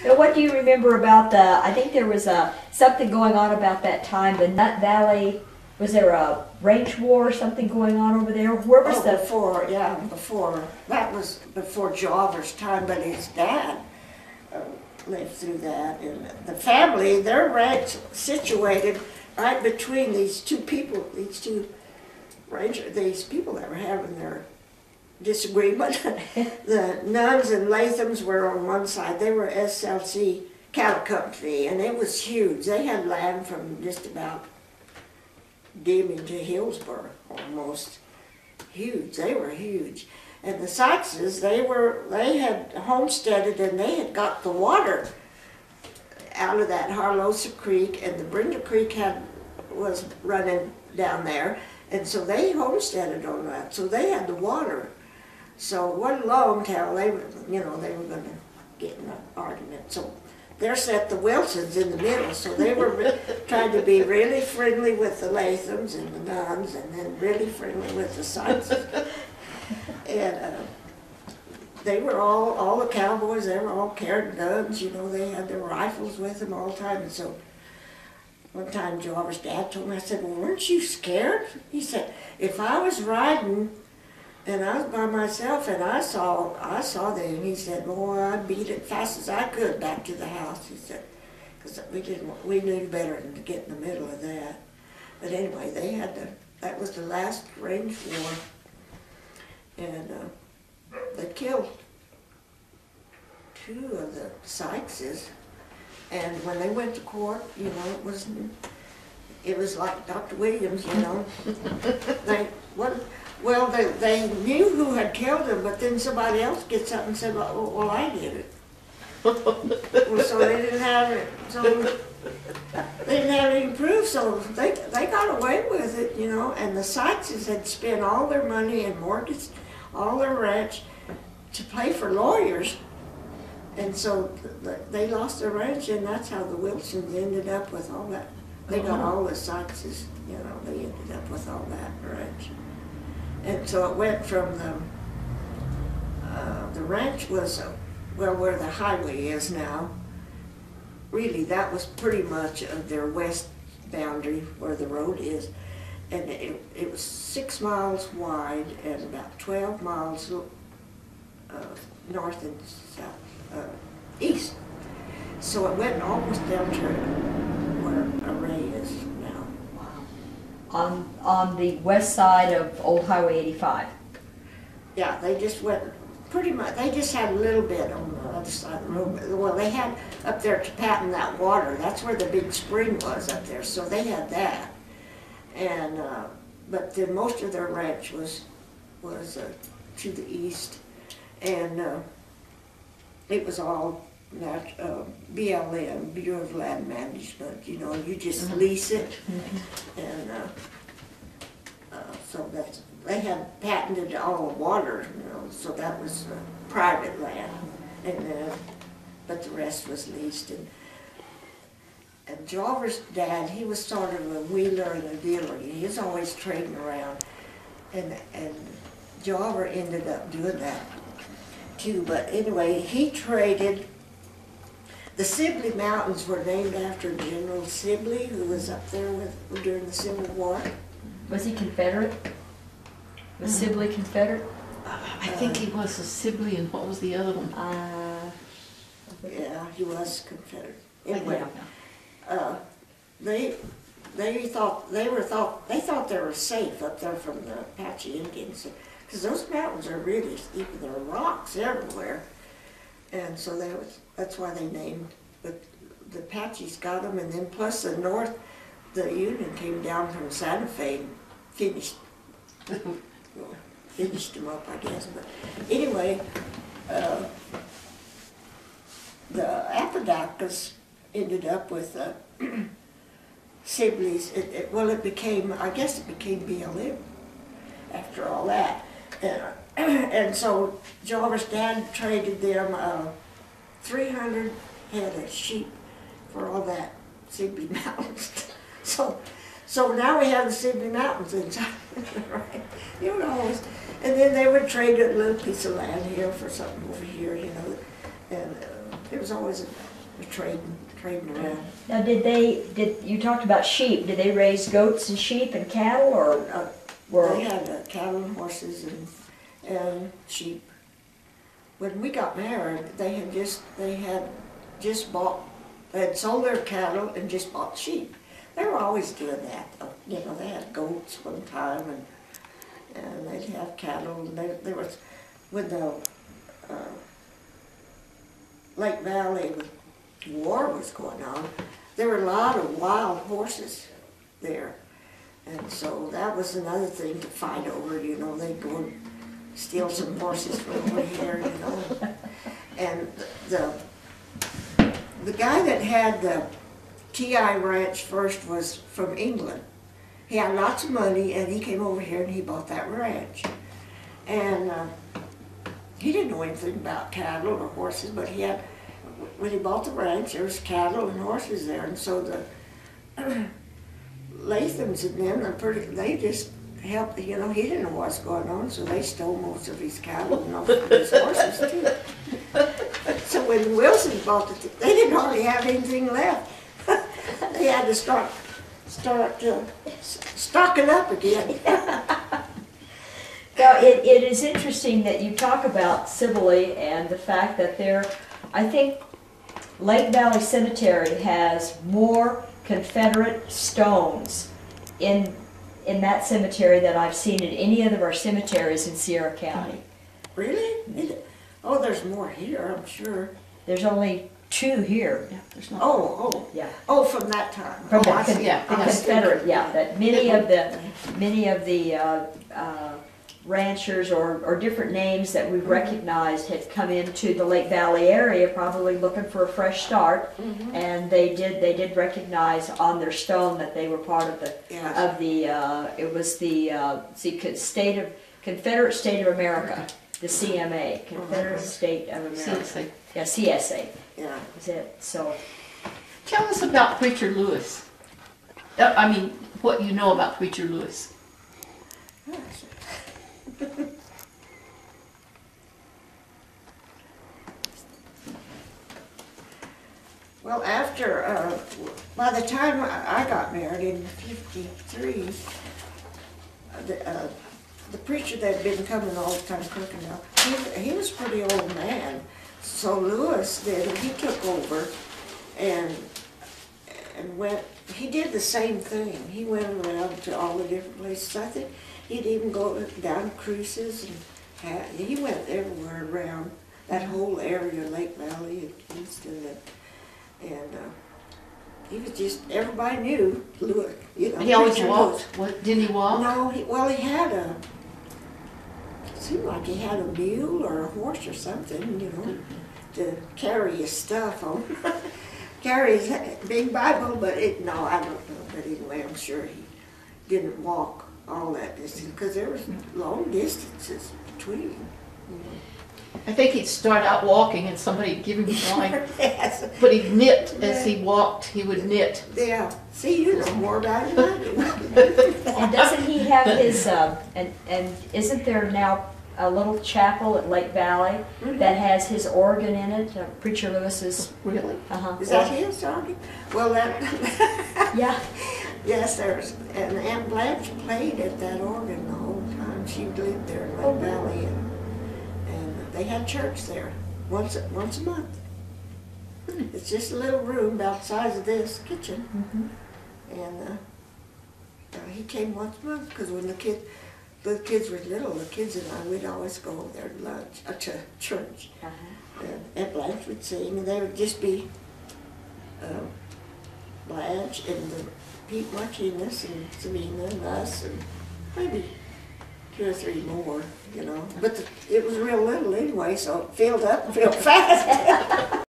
So what do you remember about the, I think there was something going on about that time, the Nutt Valley, was there a ranch war or something going on over there? Where was the... before. That was before Jawver's time, but his dad lived through that. And the family, their ranch situated right between these two people, these people that were having their disagreement. The Nuns and Lathams were on one side. They were SLC cattle company, and it was huge. They had land from just about Deming to Hillsborough, almost. Huge. They were huge. And the Sykeses, they had homesteaded, and they had got the water out of that Harlosa Creek, and the Brenda Creek was running down there, and so they homesteaded on that. So they had the water. So it wasn't long till they were going to get in an argument. So there sat the Wilsons in the middle. So they were trying to be really friendly with the Lathams and the Nuns, and then really friendly with the Sykeses. And they were all the cowboys. They were all carrying guns. They had their rifles with them all the time. And so one time Jawver's dad told me, I said, "Well, weren't you scared?" He said, "If I was riding and I was by myself and I saw them," he said, "Boy, I'd beat it fast as I could back to the house." He said, because we knew better than to get in the middle of that. But anyway, that was the last range war, and they killed 2 of the Sykeses. And when they went to court, it was like Dr. Williams, They knew who had killed him, but then somebody else gets up and said, "Well, I did it." So they didn't have it. So they didn't have any proof. So they got away with it, And the Sykeses had spent all their money and mortgaged all their ranch to pay for lawyers, and so they lost their ranch, and that's how the Wilsons ended up with all that. They got all the Sykeses, They ended up with all that ranch. And so it went from the ranch was, where the highway is now. Really, that was pretty much of their west boundary where the road is. And it was 6 miles wide and about 12 miles north and south, east. So it went almost down to where Array is now. On the west side of Old Highway 85. Yeah, they just went pretty much. They just had a little bit on the other side of the road. Well, they had up there to patent that water. That's where the big spring was up there. So they had that, and but then most of their ranch was to the east, and it was all BLM, Bureau of Land Management. You just lease it, and so they had patented all the water, so that was private land, and but the rest was leased. And Jawver's dad, he was sort of a wheeler and a dealer. He was always trading around, and Jawver ended up doing that too. But anyway, he traded. The Sibley Mountains were named after General Sibley, who was up there during the Civil War. Was he Confederate? Was Sibley Confederate? I think he was a Sibley, and what was the other one? Yeah, he was Confederate. Anyway, they thought they were safe up there from the Apache Indians, because those mountains are really steep and there are rocks everywhere, and so that's why they named. But the Apaches got them, and then plus the north, the Union came down from Santa Fe and finished them up, I guess. But anyway, the Apodakas ended up with Sibley's. I guess it became BLM after all that. And so Jawver's dad traded them 300 head of sheep for all that Sibley Mountains. So now we have the Sibley Mountains inside, right? Always. And then they would trade a little piece of land here for something over here, And There was always a trading around. Now, you talked about sheep, did they raise goats and sheep and cattle, or They had cattle and horses and sheep. When we got married, they had sold their cattle and just bought sheep. They were always doing that. You know, they had goats one time, and they'd have cattle. And there was, when the Lake Valley War was going on, there were a lot of wild horses there. And so that was another thing to fight over, you know. They'd go and steal some horses from over here, you know. And the guy that had the TI ranch first was from England. He had lots of money, and he came over here and he bought that ranch. And he didn't know anything about cattle or horses, but when he bought the ranch, there was cattle and horses there. And so the Lathams and them, they just helped, you know. He didn't know what's going on, so they stole most of his cattle and most of his horses too. So when the Wilsons bought it, they didn't hardly have anything left. They had to start stocking up again. Now, it is interesting that you talk about Sibley and the fact that I think Lake Valley Cemetery has more Confederate stones in that cemetery than I've seen in any of our cemeteries in Sierra County. Really? Oh, there's more here, I'm sure. There's only 2 here. Yeah, there's not. Yeah. Oh, from that time. From I the, see. the Confederate, yeah. That many of the ranchers or different names that we've recognized had come into the Lake Valley area, probably looking for a fresh start, and they did recognize on their stone that they were part of the it was the Confederate State of America, the CMA, Confederate State of America. CSA. Yeah, CSA. Yeah. Is it so? Tell us about Preacher Lewis. I mean, what you know about Preacher Lewis. Well, by the time I got married in '53, the preacher that had been coming all the time cooking now, he was a pretty old man. So Lewis he took over and he did the same thing. He went around to all the different places. I think he'd even go down cruises, and he went everywhere around that whole area, Lake Valley and Kingston, and he was just, everybody knew Lewis. You know, He always Preacher walked. Lewis. Didn't he walk? No, he had it seemed like he had a mule or a horse or something, you know, to carry his stuff on. Carry his big Bible, but no, I don't know. But anyway, I'm sure he didn't walk all that distance because there was long distances between. You know. I think he'd start out walking and somebody'd give him a line. Yes. But he'd knit as he walked. He would knit. Yeah. See, you know more about it than I do. And doesn't he have his, and isn't there now a little chapel at Lake Valley that has his organ in it, Preacher Lewis's? Really? Is that his organ? Well, that... Yeah. Yes, and Aunt Blanche played at that organ the whole time. She lived there in Lake Valley, and they had church there once a month. It's just a little room about the size of this kitchen, and he came once a month because when the kids were little, the kids and I, we'd always go over there to lunch, to church. And Aunt Blanche would sing, and there would just be Blanche and Pete Martinez and Sabina and us and maybe 2 or 3 more, you know. But it was real little anyway, so it filled up real fast.